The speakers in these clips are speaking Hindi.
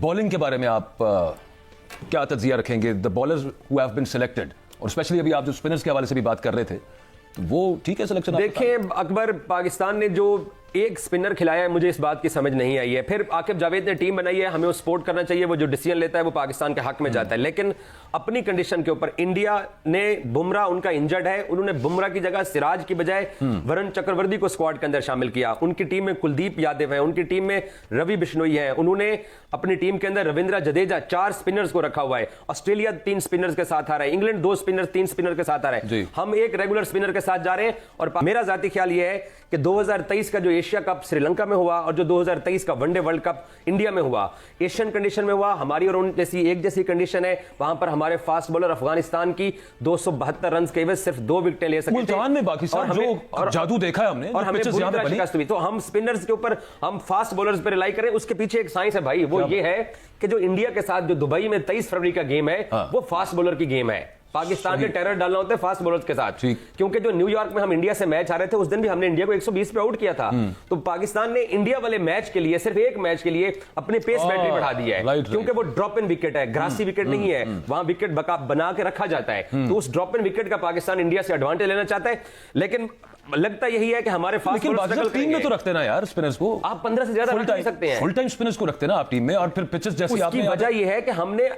बॉलिंग के बारे में आप क्या तज्जिया रखेंगे? The bowlers who have been selected, और स्पेशली अभी आप जो स्पिनर्स के हवाले से भी बात कर रहे थे, तो वो ठीक है सिलेक्शन? देखें अकबर, पाकिस्तान ने जो एक स्पिनर खिलाया है, मुझे इस बात की समझ नहीं आई है। फिर आकिब जावेद ने टीम बनाई है, हमें वो सपोर्ट करना चाहिए, वो जो डिसीजन लेता है वो पाकिस्तान के हक में जाता है। लेकिन अपनी कंडीशन के ऊपर इंडिया ने बुमराह, उनका इंजर्ड है, उन्होंने बुमराह की जगह सिराज की बजाय वरुण चक्रवर्ती को स्क्वाड के अंदर शामिल किया। उनकी टीम में कुलदीप यादव है, उनकी टीम में रवि बिश्नोई है, उन्होंने अपनी टीम के अंदर रविंद्र जडेजा 4 स्पिनर्स को रखा हुआ है। ऑस्ट्रेलिया 3 स्पिनर्स के साथ आ रहा है, इंग्लैंड 2 स्पिनर्स 3 स्पिनर के साथ आ रहा है, हम एक रेगुलर स्पिनर के साथ जा रहे हैं। और मेरा जाती ख्याल यह है कि 2023 का जो एशिया कप श्रीलंका में हुआ और जो 2023 का वनडे वर्ल्ड कप इंडिया में हुआ, एशियन कंडीशन में हुआ, हमारी और उन जैसी एक जैसी कंडीशन है। वहां पर हमारे फास्ट बॉलर अफगानिस्तान की 272 रन के एवज सिर्फ 2 विकेटें ले सके मुल्तान में बाकी सब जो जादू देखा है हमने, और हमें शिकस्त हुई। तो हम स्पिनर्स के ऊपर, हम फास्ट बॉलर्स पर रिलाई करें, उसके पीछे एक साइंस है भाई। वो ये है कि जो इंडिया के साथ जो दुबई में 23 फरवरी का गेम है, वो फास्ट बॉलर की गेम है। पाकिस्तान ने टेरर डालना होता है फास्ट बॉलर्स के साथ, क्योंकि जो न्यूयॉर्क में हम इंडिया से मैच आ रहे थे, उस दिन भी हमने इंडिया को 120 पे आउट किया था। तो पाकिस्तान ने इंडिया वाले मैच के लिए, सिर्फ एक मैच के लिए अपनी पेस बैटरी बढ़ा दी है, क्योंकि वो ड्रॉप इन विकेट है, ग्रासी विकेट नहीं है, वहां विकेट बना के रखा जाता है। तो उस ड्रॉप इन विकेट का पाकिस्तान इंडिया से एडवांटेज लेना चाहता है। लेकिन लगता यही है कि हमारे फास्ट बॉलर्स टीम में तो रखते ना यार स्पिनर्स को, आप 15 से ज्यादा रख नहीं सकते हैं। फुल टाइम स्पिनर्स को रखते ना आप टीम में, और फिर पिचेस जैसी आपने, वजह यह है कि हमने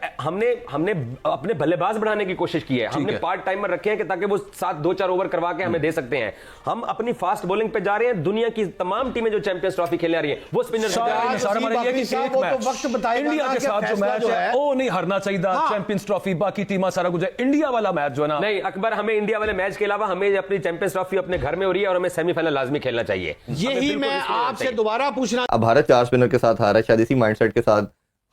अपने बल्लेबाज बढ़ाने की कोशिश की है। हमने पार्ट टाइमर रखे हैं कि ताकि वो 7-2-4 ओवर करवा के हमें दे सकते हैं। हम अपनी फास्ट बॉलिंग पे जा रहे हैं। दुनिया की तमाम टीमें जो चैंपियंस ट्रॉफी खेलने आ रही हैं, वो स्पिनर इंडिया के साथ जो मैच है वो नहीं हारना चाहिए। चैंपियंस ट्रॉफी, बाकी टीम सारा कुछ है, इंडिया वाला मैच जो है ना, नहीं अकबर, हमें इंडिया वाले मैच के अलावा हमें अपनी चैंपियंस ट्रॉफी अपने घर में हो रही है और हमें सेमीफाइनल लाजमी खेलना चाहिए। यही मैं आपसे दोबारा पूछना। अब भारत 4 स्पिनर के साथ हारा है, शायद इसी माइंडसेट के साथ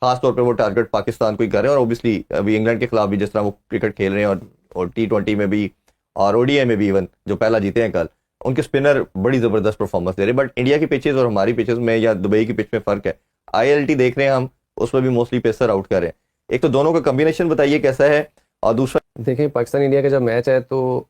खास तौर पे वो टारगेट पाकिस्तान को ही कर रहे हैं। और ऑब्वियसली अभी इंग्लैंड के खिलाफ भी जिस तरह वो क्रिकेट खेल रहे हैं, और T20 में भी और ODI में भी, इवन जो पहला जीते हैं कल, उनके स्पिनर बड़ी जबरदस्त परफॉर्मेंस दे रहे हैं। बट इंडिया की पिचेस और हमारी पिचेस में या दुबई की पिच में फर्क है। ILT देख रहे हैं हम, उसमें भी मोस्टली पेसर आउट कर रहे हैं। एक तो दोनों का कॉम्बिनेशन बताइए कैसा है, और दूसरा देखें पाकिस्तान इंडिया का जब मैच है तो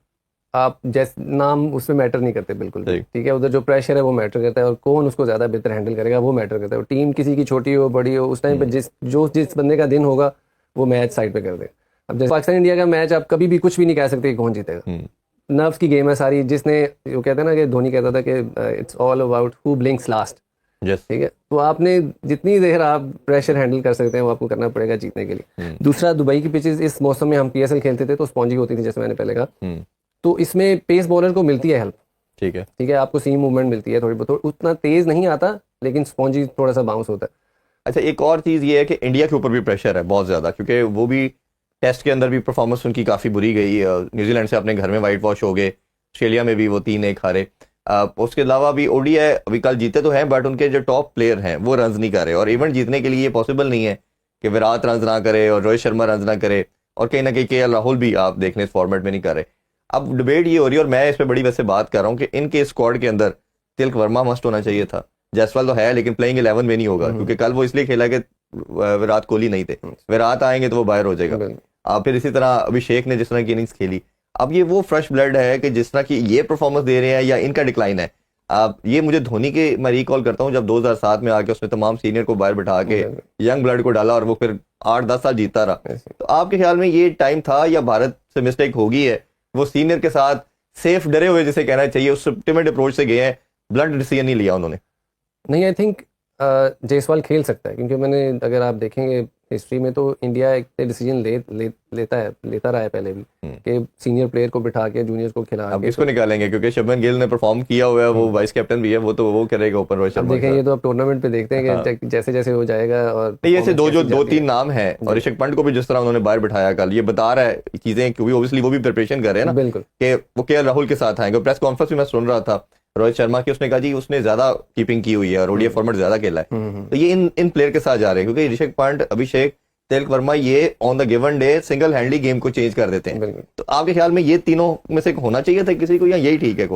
आप जैसे नाम उसमें मैटर नहीं करते बिल्कुल, ठीक है। उधर जो प्रेशर है वो मैटर करता है, और कौन उसको ज्यादा बेहतर हैंडल करेगा वो मैटर करता है। और टीम किसी की छोटी हो बड़ी हो, उस टाइम पे जिस बंदे का दिन होगा वो मैच साइड पे कर दे। अब जैसे पाकिस्तान इंडिया का मैच आप कभी भी कुछ भी नहीं कह सकते कौन जीतेगा, नर्व्स की गेम है सारी। जिसने वो कहते हैं ना कि धोनी कहता था कि it's all about who blinks last, ठीक है। तो आपने जितनी देर आप प्रेशर हैंडल कर सकते हैं वो आपको करना पड़ेगा जीतने के लिए। दूसरा, दुबई की पिचेस इस मौसम में हम PSL खेलते थे तो स्पॉन्जी होती थी, जैसे मैंने पहले कहा। तो इसमें पेस बॉलर को मिलती है हेल्प, ठीक है, आपको सीम मूवमेंट मिलती है थोड़ी बहुत, उतना तेज नहीं आता लेकिन स्पॉन्जी थोड़ा सा बाउंस होता है। अच्छा, एक और चीज ये है कि इंडिया के ऊपर भी प्रेशर है बहुत ज्यादा, क्योंकि वो भी टेस्ट के अंदर भी परफॉर्मेंस उनकी काफी बुरी गई। न्यूजीलैंड से अपने घर में वाइट वॉश हो गए, ऑस्ट्रेलिया में भी वो 3-1 हारे। उसके अलावा भी ODI अभी कल जीते तो हैं, बट उनके जो टॉप प्लेयर हैं वो रन नहीं कर रहे, और इवेंट जीतने के लिए ये पॉसिबल नहीं है कि विराट रन ना करे और रोहित शर्मा रन ना करे, और कहीं ना कहीं KL राहुल भी आप देखने इस फॉर्मेट में नहीं कर रहे। अब डिबेट ये हो रही है, और मैं इस पर बड़ी वैसे बात कर रहा हूँ कि इनके स्क्वाड के अंदर तिलक वर्मा मस्ट होना चाहिए था। जायसवाल तो है लेकिन प्लेइंग 11 में नहीं होगा, क्योंकि कल वो इसलिए खेला कि विराट कोहली नहीं थे। विराट आएंगे तो वो बाहर हो जाएगा। फिर इसी तरह अभिषेक ने जिस तरह की इनिंग्स खेली, अब ये वो फ्रेश ब्लड है कि जिस तरह की ये परफॉर्मेंस दे रहे हैं या इनका डिक्लाइन है। ये मुझे धोनी के मैं रिकॉल करता हूँ, जब 2007 में आके उसने तमाम सीनियर को बाहर बिठा के यंग ब्लड को डाला और वो फिर 8-10 साल जीता रहा। तो आपके ख्याल में ये टाइम था या भारत से मिस्टेक होगी है, वो सीनियर के साथ सेफ डरे हुए जिसे कहना चाहिए उस टिमिड अप्रोच से गए हैं, ब्लंट डिसीजन नहीं लिया उन्होंने? नहीं, आई थिंक जायसवाल खेल सकता है, क्योंकि मैंने अगर आप देखेंगे हिस्ट्री में तो इंडिया एक डिसीजन लेता रहा है पहले भी, कि सीनियर प्लेयर को बिठा के जूनियर को खिला। अब इसको निकालेंगे क्योंकि शुभमन गिल ने परफॉर्म किया हुआ है, वो वाइस कैप्टन भी है, वो तो वो करेगा ओपन रोहित शर्मा। देखें ये तो आप टूर्नामेंट पे देखते हैं कि जैसे जैसे हो जाएगा। और ऐसे 2-3 नाम है, और ऋषभ पंत को भी जिस तरह उन्होंने बाहर बिठाया कल, ये बता रहा है चीजें, क्योंकि ऑब्वियसली वो भी प्रिपरेशन कर रहे हैं ना, बिल्कुल, कि वो KL राहुल के साथ आएंगे। प्रेस कॉन्फ्रेंस में मैं सुन रहा था रोहित शर्मा की, उसने कहा जी उसने ज्यादा कीपिंग की हुई है और ODI फॉर्मेट ज्यादा खेला है। तो ये इन प्लेयर के साथ जा रहे हैं, क्योंकि ऋषभ पंत, अभिषेक, तिलक वर्मा ये on the given day single हैंडली game को चेंज कर देते हैं। तो आपके ख्याल में ये तीनों में से होना चाहिए था किसी को, या यही ठीक है?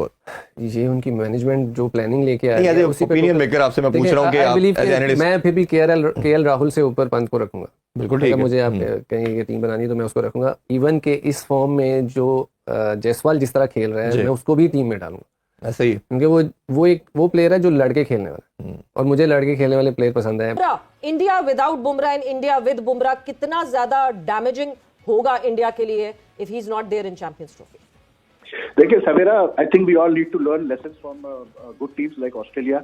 ये उनकी मैनेजमेंट जो प्लानिंग लेके आई है, ओपिनियन मेकर आपसे मैं पूछ रहा हूं कि मैं फिर भी KL राहुल से ऊपर पंत को रखूंगा। बिल्कुल ठीक है, मुझे आप कहेंगे कि टीम बनानी तो मैं उसको रखूंगा। इवन के इस फॉर्म में जो जायसवाल जिस तरह खेल रहा है, मैं उसको भी टीम में डालूंगा। ऐसा ही, क्योंकि वो प्लेयर है जो लड़के खेलने वाला, और मुझे लड़के खेलने वाले प्लेयर पसंद है। India without Bumrah and India with Bumrah कितना ज्यादा डैमेजिंग होगा इंडिया के लिए if he is not there in Champions Trophy? देखिए Savera, I think we all need to learn lessons from good teams like Australia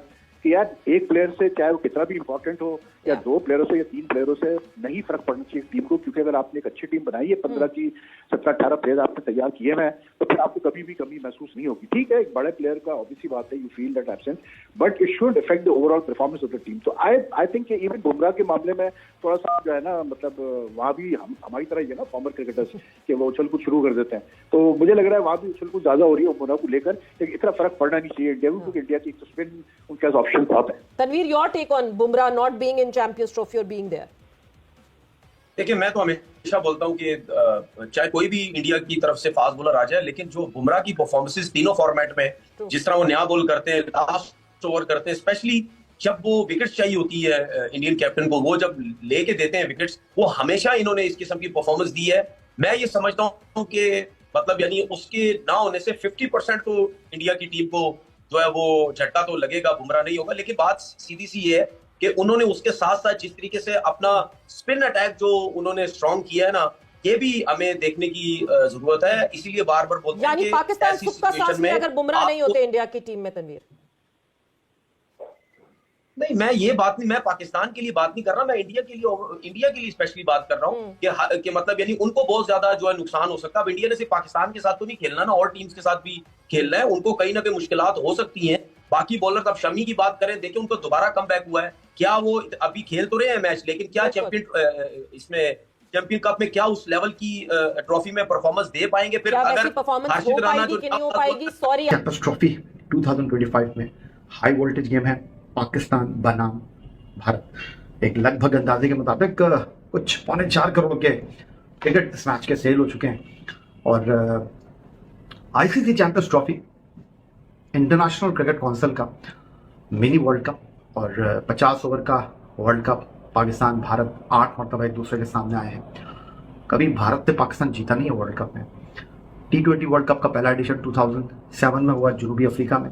कि यार एक प्लेयर से चाहे वो कितना भी इंपॉर्टेंट हो या 2 प्लेयरों से या 3 प्लेयरों से नहीं फर्क पड़ना चाहिए टीम को, क्योंकि अगर आपने एक अच्छी टीम बनाई है 15 की 17-18 प्लेयर आपने तैयार किए हैं तो फिर आपको कभी भी कमी महसूस नहीं होगी। ठीक है, एक बड़े प्लेयर का ऑब्वियसली बात है, you feel that absence, but it should affect the overall performance of the team. तो आई थिंक इवन बुमराह के मामले में थोड़ा सा जो है ना, मतलब वहां भी हमारी तरह ही है ना फॉर्मर क्रिकेटर्स के वो उछल कूद शुरू कर देते हैं, तो मुझे लग रहा है वहां भी उछल कूद ज्यादा हो रही है बुमराह को लेकर, लेकिन इतना फर्क पड़ना नहीं चाहिए इंडिया को, क्योंकि इंडिया की स्पिन उनके पास ऑप्शन बहुत है। Tanveer, your take on Bumrah not being in Champions Trophy or being there? देखिए, मैं तो हमेशा बोलता हूं कि चाहे कोई भी इंडिया की तरफ से फास्ट बॉलर आ जाए, लेकिन जो बुमराह की परफॉर्मेंसेस तीनों फॉर्मेट में, जिस तरह वो नया बॉल करते हैं, लास्ट ओवर करते हैं, स्पेशली जब वो विकेट्स चाहिए होती है इंडियन कैप्टन को, वो जब लेके देते हैं विकेट्स, वो हमेशा इन्होंने इस किस्म की परफॉर्मेंस दी है। मैं ये समझता हूँ कि मतलब यानी उसके ना होने से 50% तो इंडिया की टीम को जो है वो झटका तो लगेगा, बुमराह नहीं होगा। लेकिन बात सीधी सी ये है कि उन्होंने उसके साथ साथ जिस तरीके से अपना स्पिन अटैक जो उन्होंने स्ट्रॉन्ग किया है ना, ये भी हमें देखने की जरूरत है। इसीलिए बार बार बोलते हैं यानी पाकिस्तान सुख का सांस में अगर बुमराह नहीं होते इंडिया की टीम में। तनवीर, नहीं, मैं ये बात नहीं, मैं पाकिस्तान के लिए बात नहीं कर रहा, मैं इंडिया के लिए स्पेशली बात कर रहा हूँ कि मतलब यानी उनको बहुत ज्यादा जो है नुकसान हो सकता है। अब इंडिया ने सिर्फ पाकिस्तान के साथ तो नहीं खेलना ना, और टीम्स के साथ भी खेलना है, उनको कहीं ना कहीं मुश्किलात हो सकती हैं। बाकी बॉलर, अब शमी की बात करें, देखिए उनको दोबारा कम बैक हुआ है, क्या वो अभी खेल तो रहे हैं मैच, लेकिन क्या चैंपियन कप में क्या उस लेवल की ट्रॉफी में परफॉर्मेंस दे पाएंगे? फिर अगर हर्षित राणा जो नहीं हो पाएगी, सॉरी, चैंपियंस ट्रॉफी 2025 में हाई वोल्टेज गेम है, पाकिस्तान बनाम भारत। एक लगभग अंदाजे के मुताबिक कुछ 4.25 करोड़ के टिकट इस मैच के सेल हो चुके हैं। और ICC champions trophy international cricket council का मिनी वर्ल्ड कप और 50 ओवर का वर्ल्ड कप, पाकिस्तान भारत 8 मरतबा एक दूसरे के सामने आए हैं। कभी भारत ने पाकिस्तान जीता नहीं है वर्ल्ड कप में। T20 वर्ल्ड कप का पहला एडिशन 2007 में हुआ जुनूबी अफ्रीका में।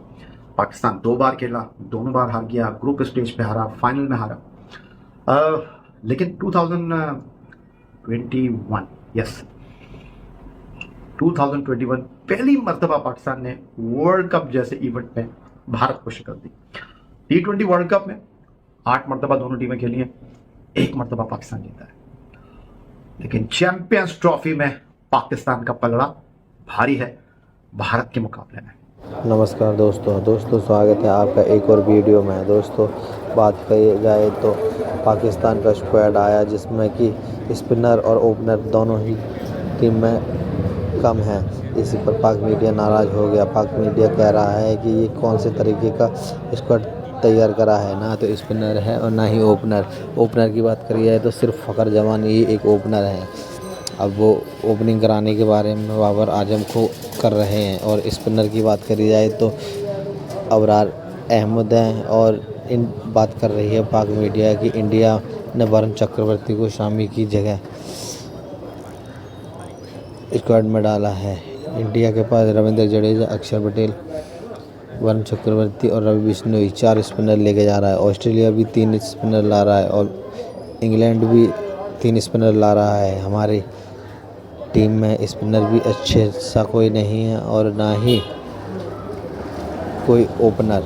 पाकिस्तान 2 बार खेला, दोनों बार हार गया, ग्रुप स्टेज पे हारा, फाइनल में हारा। लेकिन 2021 पहली मर्तबा पाकिस्तान ने वर्ल्ड कप जैसे इवेंट में भारत को शिकस्त दी। T20 वर्ल्ड कप में 8 मर्तबा दोनों टीमें खेली हैं, 1 मर्तबा पाकिस्तान जीता है। लेकिन चैंपियंस ट्रॉफी में पाकिस्तान का पलड़ा भारी है भारत के मुकाबले में। नमस्कार दोस्तों, स्वागत है आपका एक और वीडियो में। दोस्तों, बात करी जाए तो पाकिस्तान का स्क्वाड आया जिसमें कि स्पिनर और ओपनर दोनों ही टीम में कम है। इसी पर पाक मीडिया नाराज़ हो गया। पाक मीडिया कह रहा है कि ये कौन से तरीके का स्क्वाड तैयार करा है, ना तो स्पिनर है और ना ही ओपनर की बात करी जाए तो सिर्फ फ़खर जमान ही एक ओपनर है। अब वो ओपनिंग कराने के बारे में बाबर आजम को कर रहे हैं। और स्पिनर की बात करी जाए तो अबरार अहमद हैं। और इन बात कर रही है पाक मीडिया कि इंडिया ने वरुण चक्रवर्ती को शामी की जगह स्क्वाड में डाला है। इंडिया के पास रविंद्र जडेजा, अक्षर पटेल, वरुण चक्रवर्ती और रवि बिश्नोई 4 स्पिनर लेके जा रहा है। ऑस्ट्रेलिया भी 3 स्पिनर ला रहा है और इंग्लैंड भी 3 स्पिनर ला रहा है। हमारी टीम में स्पिनर भी अच्छे सा कोई नहीं है और ना ही कोई ओपनर।